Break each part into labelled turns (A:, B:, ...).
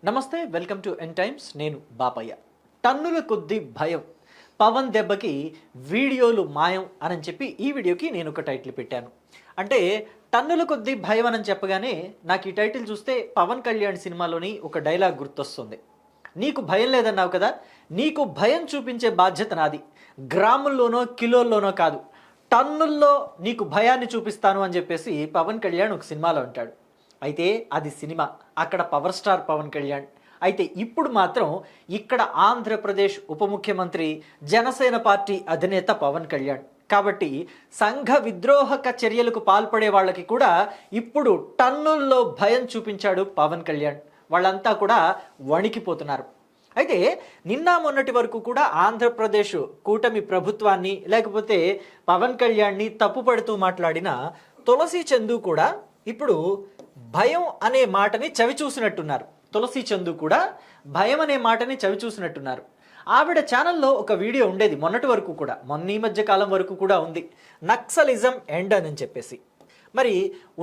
A: నమస్తే, welcome to n times. నేను బాపయ్య. టన్నుల కొద్ది భయం, పవన్ దెబ్బకి వీడియోలు మాయం అని చెప్పి ఈ వీడియోకి నేను ఒక టైటిల్ పెట్టాను. అంటే టన్నుల కొద్ది భయం అని చెప్పగానే నాకు ఈ టైటిల్ చూస్తే పవన్ కళ్యాణ్ సినిమాలోని ఒక డైలాగ్ గుర్తొస్తుంది. నీకు భయం లేదన్నావు కదా, నీకు భయం చూపించే బాధ్యత నాది. గ్రాముల్లోనో కిలోల్లోనో కాదు, టన్నుల్లో నీకు భయాన్ని చూపిస్తాను అని చెప్పేసి పవన్ కళ్యాణ్ ఒక సినిమాలో అంటాడు. అయితే అది సినిమా, అక్కడ పవర్ స్టార్ పవన్ కళ్యాణ్. అయితే ఇప్పుడు మాత్రం ఇక్కడ ఆంధ్రప్రదేశ్ ఉప ముఖ్యమంత్రి, జనసేన పార్టీ అధినేత పవన్ కళ్యాణ్. కాబట్టి సంఘ విద్రోహక చర్యలకు పాల్పడే వాళ్ళకి కూడా ఇప్పుడు టన్నుల్లో భయం చూపించాడు పవన్ కళ్యాణ్. వాళ్ళంతా కూడా వణికిపోతున్నారు. అయితే నిన్న మొన్నటి వరకు కూడా ఆంధ్రప్రదేశ్ కూటమి ప్రభుత్వాన్ని లేకపోతే పవన్ కళ్యాణ్ని తప్పుపడుతూ మాట్లాడిన తులసి చందు కూడా ఇప్పుడు భయం అనే మాటని చవిచూసినట్టున్నారు. తులసి చందు కూడా భయం అనే మాటని చవిచూసినట్టున్నారు. ఆవిడ ఛానల్లో ఒక వీడియో ఉండేది మొన్నటి వరకు కూడా, మొన్న ఈ మధ్య కాలం వరకు కూడా ఉంది, నక్సలిజం ఎండ్ అని చెప్పేసి. మరి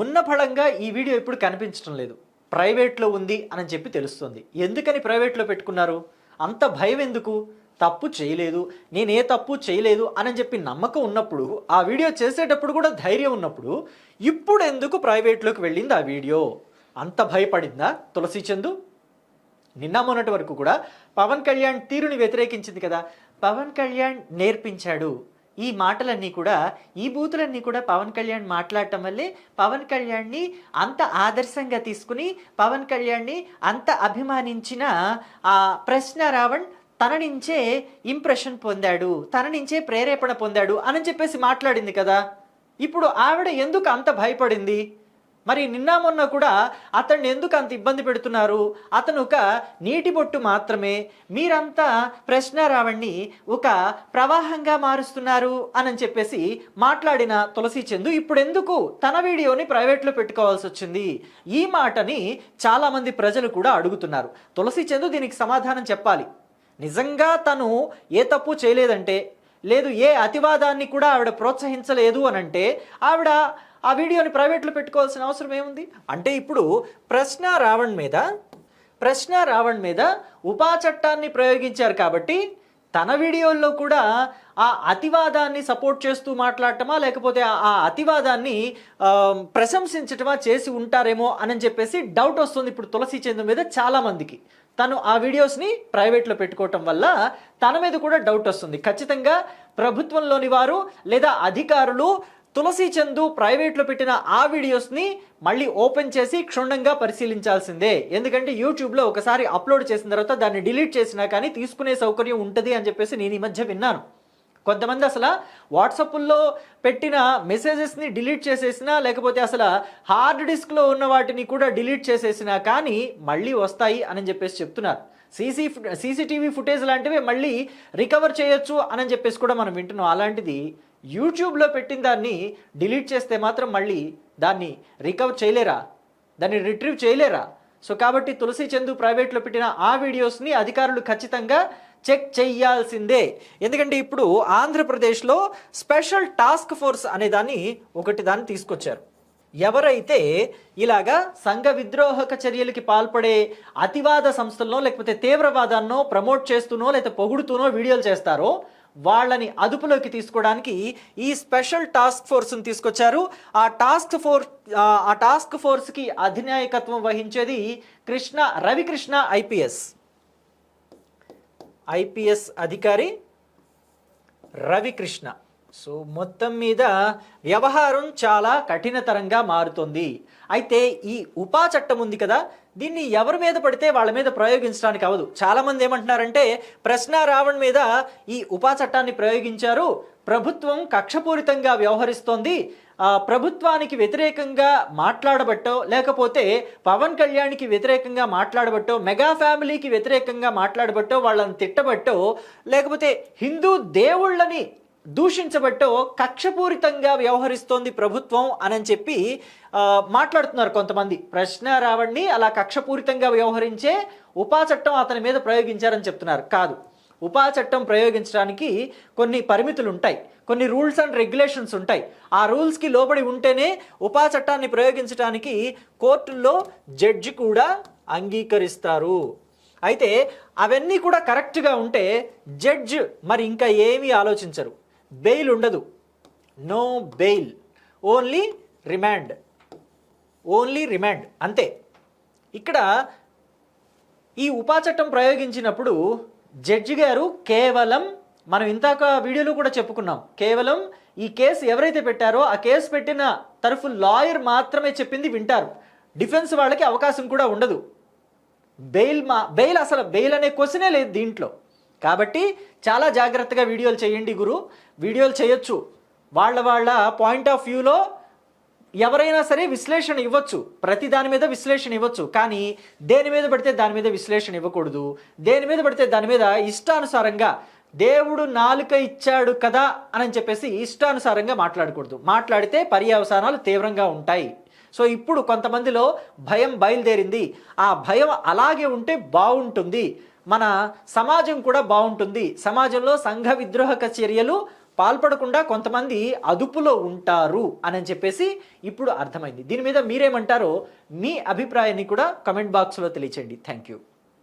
A: ఉన్న ఫలంగా ఈ వీడియో ఇప్పుడు కనిపించడం లేదు, ప్రైవేట్లో ఉంది అని చెప్పి తెలుస్తుంది. ఎందుకని ప్రైవేట్లో పెట్టుకున్నారు? అంత భయం ఎందుకు? తప్పు చేయలేదు, నేనే తప్పు చేయలేదు అని చెప్పి నమ్మకం ఉన్నప్పుడు, ఆ వీడియో చేసేటప్పుడు కూడా ధైర్యం ఉన్నప్పుడు, ఇప్పుడు ఎందుకు ప్రైవేట్లోకి వెళ్ళింది ఆ వీడియో? అంత భయపడిందా తులసి చందు? నిన్న మొన్నటి వరకు కూడా పవన్ కళ్యాణ్ తీరుని వ్యతిరేకించింది కదా. పవన్ కళ్యాణ్ నేర్పించాడు ఈ మాటలన్నీ కూడా, ఈ బూతులన్నీ కూడా పవన్ కళ్యాణ్ మాట్లాడటం వల్లే పవన్ కళ్యాణ్ని అంత ఆదర్శంగా తీసుకుని పవన్ కళ్యాణ్ని అంత అభిమానించిన ఆ ప్రశ్న రావణ్ తన నుంచే ఇంప్రెషన్ పొందాడు, తన నుంచే ప్రేరేపణ పొందాడు అని చెప్పేసి మాట్లాడింది కదా. ఇప్పుడు ఆవిడ ఎందుకు అంత భయపడింది? మరి నిన్న మొన్న కూడా అతన్ని ఎందుకు అంత ఇబ్బంది పెడుతున్నారు? అతను ఒక నీటి బొట్టు మాత్రమే, మీరంతా ప్రశ్న రావణ్ణి ఒక ప్రవాహంగా మారుస్తున్నారు అని చెప్పేసి మాట్లాడిన తులసి చందు ఇప్పుడు ఎందుకు తన వీడియోని ప్రైవేట్లో పెట్టుకోవాల్సి వచ్చింది? ఈ మాటని చాలామంది ప్రజలు కూడా అడుగుతున్నారు. తులసి చందు దీనికి సమాధానం చెప్పాలి. నిజంగా తను ఏ తప్పు చేయలేదంటే, లేదు ఏ అతివాదాన్ని కూడా ఆవిడ ప్రోత్సహించలేదు అనంటే, ఆవిడ ఆ వీడియోని ప్రైవేట్లో పెట్టుకోవాల్సిన అవసరం ఏముంది? అంటే ఇప్పుడు ప్రశ్న రావణ్ మీద ఉపా చట్టాన్ని ప్రయోగించారు కాబట్టి తన వీడియోల్లో కూడా ఆ అతివాదాన్ని సపోర్ట్ చేస్తూ మాట్లాడటమా లేకపోతే ఆ అతివాదాన్ని ప్రశంసించటమా చేసి ఉంటారేమో అని చెప్పేసి డౌట్ వస్తుంది ఇప్పుడు తులసి చందు మీద చాలామందికి. తను ఆ వీడియోస్ని ప్రైవేట్లో పెట్టుకోవటం వల్ల తన మీద కూడా డౌట్ వస్తుంది. ఖచ్చితంగా ప్రభుత్వంలోని వారు లేదా అధికారులు తులసి చందు ప్రైవేట్లో పెట్టిన ఆ వీడియోస్ని మళ్ళీ ఓపెన్ చేసి క్షుణ్ణంగా పరిశీలించాల్సిందే. ఎందుకంటే యూట్యూబ్లో ఒకసారి అప్లోడ్ చేసిన తర్వాత దాన్ని డిలీట్ చేసినా కానీ తీసుకునే సౌకర్యం ఉంటుంది అని చెప్పేసి నేను ఈ మధ్య విన్నాను. కొంతమంది అసలు వాట్సాప్లో పెట్టిన మెసేజెస్ని డిలీట్ చేసేసినా లేకపోతే అసలు హార్డ్ డిస్క్లో ఉన్న వాటిని కూడా డిలీట్ చేసేసినా కానీ మళ్ళీ వస్తాయి అని చెప్పేసి చెప్తున్నారు. సీసీటీవీ ఫుటేజ్ లాంటివి మళ్ళీ రికవర్ చేయొచ్చు అని చెప్పేసి కూడా మనం వింటున్నాం. అలాంటిది యూట్యూబ్లో పెట్టిన దాన్ని డిలీట్ చేస్తే మాత్రం మళ్ళీ దాన్ని రికవర్ చేయలేరా, దాన్ని రిట్రీవ్ చేయలేరా? సో కాబట్టి తులసి చందు ప్రైవేట్లో పెట్టిన ఆ వీడియోస్ని అధికారులు ఖచ్చితంగా చెక్ చేయాల్సిందే. ఎందుకంటే ఇప్పుడు ఆంధ్రప్రదేశ్లో స్పెషల్ టాస్క్ ఫోర్స్ అనే దాన్ని తీసుకొచ్చారు. ఎవరైతే ఇలాగా సంఘ విద్రోహక చర్యలకి పాల్పడే అతివాద సంస్థల్లో లేకపోతే తీవ్రవాదాన్నో ప్రమోట్ చేస్తూనో లేకపోతే పొగుడుతూనో వీడియోలు చేస్తారో వాళ్ళని అదుపులోకి తీసుకోవడానికి ఈ స్పెషల్ టాస్క్ ఫోర్స్ని తీసుకొచ్చారు. ఆ టాస్క్ ఫోర్స్కి అధినాయకత్వం వహించేది రవికృష్ణ ఐపీఎస్ అధికారి రవికృష్ణ. సో మొత్తం మీద వ్యవహారం చాలా కఠినతరంగా మారుతుంది. అయితే ఈ ఉపా చట్టం ఉంది కదా, దీన్ని ఎవరి మీద పడితే వాళ్ళ మీద ప్రయోగించడానికి అవ్వదు. చాలామంది ఏమంటున్నారంటే ప్రశ్న రావణ్ మీద ఈ ఉపా చట్టాన్ని ప్రయోగించారు, ప్రభుత్వం కక్షపూరితంగా వ్యవహరిస్తోంది, ప్రభుత్వానికి వ్యతిరేకంగా మాట్లాడబట్టో లేకపోతే పవన్ కళ్యాణ్కి వ్యతిరేకంగా మాట్లాడబట్టో మెగా ఫ్యామిలీకి వ్యతిరేకంగా మాట్లాడబట్టో వాళ్ళని తిట్టబట్టో లేకపోతే హిందూ దేవుళ్ళని దూషించబట్టో కక్షపూరితంగా వ్యవహరిస్తోంది ప్రభుత్వం అని చెప్పి మాట్లాడుతున్నారు కొంతమంది. ప్రశ్న రావణ్ణి అలా కక్షపూరితంగా వ్యవహరించే ఉపా చట్టం అతని మీద ప్రయోగించారని చెప్తున్నారు. కాదు, ఉపా చట్టం ప్రయోగించడానికి కొన్ని పరిమితులు ఉంటాయి, కొన్ని రూల్స్ అండ్ రెగ్యులేషన్స్ ఉంటాయి. ఆ రూల్స్కి లోబడి ఉంటేనే ఉపా చట్టాన్ని ప్రయోగించడానికి కోర్టుల్లో జడ్జి కూడా అంగీకరిస్తారు. అయితే అవన్నీ కూడా కరెక్ట్గా ఉంటే జడ్జ్ మరి ఇంకా ఏమీ ఆలోచించరు. బెయిల్ ఉండదు, no bail, only remand, only remand అంతే. ఇక్కడ ఈ ఉపా చట్టం ప్రయోగించినప్పుడు జడ్జి గారు కేవలం, మనం ఇందాక వీడియోలో కూడా చెప్పుకున్నాం, కేవలం ఈ కేసు ఎవరైతే పెట్టారో ఆ కేసు పెట్టిన తరఫు లాయర్ మాత్రమే చెప్పింది వింటారు. డిఫెన్స్ వాళ్ళకి అవకాశం కూడా ఉండదు. బెయిల్ అసలు బెయిల్ అనే క్వశ్చనే లేదు దీంట్లో. కాబట్టి చాలా జాగ్రత్తగా వీడియోలు చేయండి గురు. వీడియోలు చేయొచ్చు, వాళ్ళ పాయింట్ ఆఫ్ వ్యూలో ఎవరైనా సరే విశ్లేషణ ఇవ్వచ్చు, ప్రతి దాని మీద విశ్లేషణ ఇవ్వచ్చు. కానీ దేని మీద పడితే దాని మీద విశ్లేషణ ఇవ్వకూడదు. దేని మీద పడితే దాని మీద ఇష్టానుసారంగా దేవుడు నాలుక ఇచ్చాడు కదా అని చెప్పేసి ఇష్టానుసారంగా మాట్లాడకూడదు. మాట్లాడితే పర్యవసానాలు తీవ్రంగా ఉంటాయి. సో ఇప్పుడు కొంతమందిలో భయం బయలుదేరింది. ఆ భయం అలాగే ఉంటే బాగుంటుంది, మన సమాజం కూడా బాగుంటుంది. సమాజంలో సంఘ విద్రోహక చర్యలు పాల్పడకుండా కొంతమంది అదుపులో ఉంటారు అని చెప్పేసి ఇప్పుడు అర్థమైంది. దీని మీద మీరేమంటారో మీ అభిప్రాయాన్ని కూడా కమెంట్ బాక్స్లో తెలియచేయండి. Thank you.